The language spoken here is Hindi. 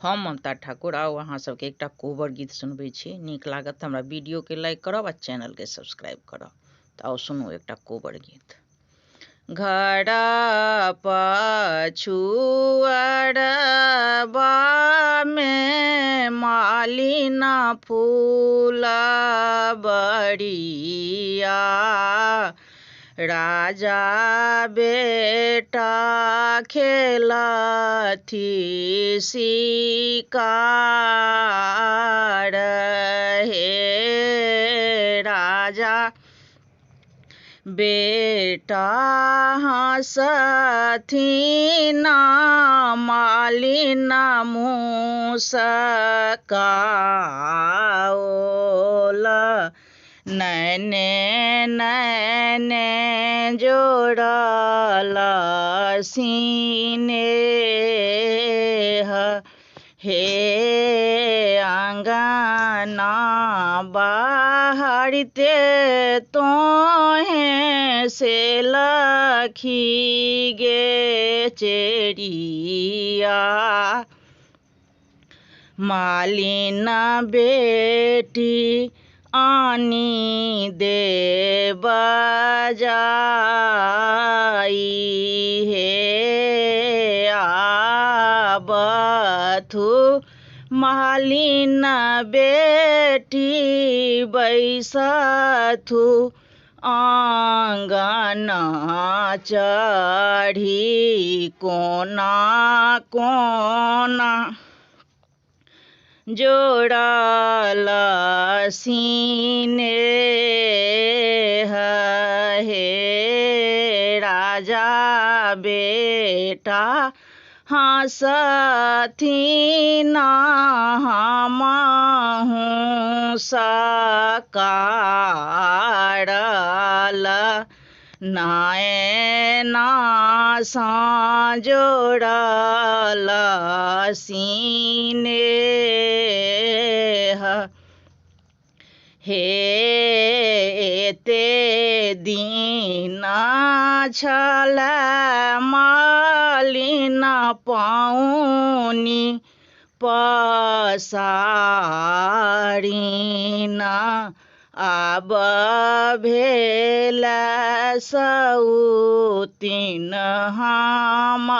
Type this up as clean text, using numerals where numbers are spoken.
हम ममता ठाकुर आउ अहाँ सबके एकटा कोबर गीत सुनबै छी। नीक लागत हमरा वीडियो के लाइक करब आ चैनल के सब्सक्राइब करब। तऽ आउ सुनू एकटा कोबर गीत। घर पछुअरबा में मालिना फूल बड़िया, राजा बेटा खेलथी शिकार हे, राजा बेटा हँसथिन मालिन मुस्काओल, नैने नैने जोड़ल सिनेह, हे अंगना बाहरिते तोहें से लखी गे चेरिया, मालिन बेटी आनी दे बजाई, हे आबथु मालिन बेटी बैसथु आंगना चढ़ी कोना कोना जोड़ल सिनेह, हे राजा बेटा हँसथिन हमहु सकारल, नैना सँ जोड़ल सिनेह, हे एते दिन छल मालिन पाउनी पसारिन, आब भेल सउतिन हमार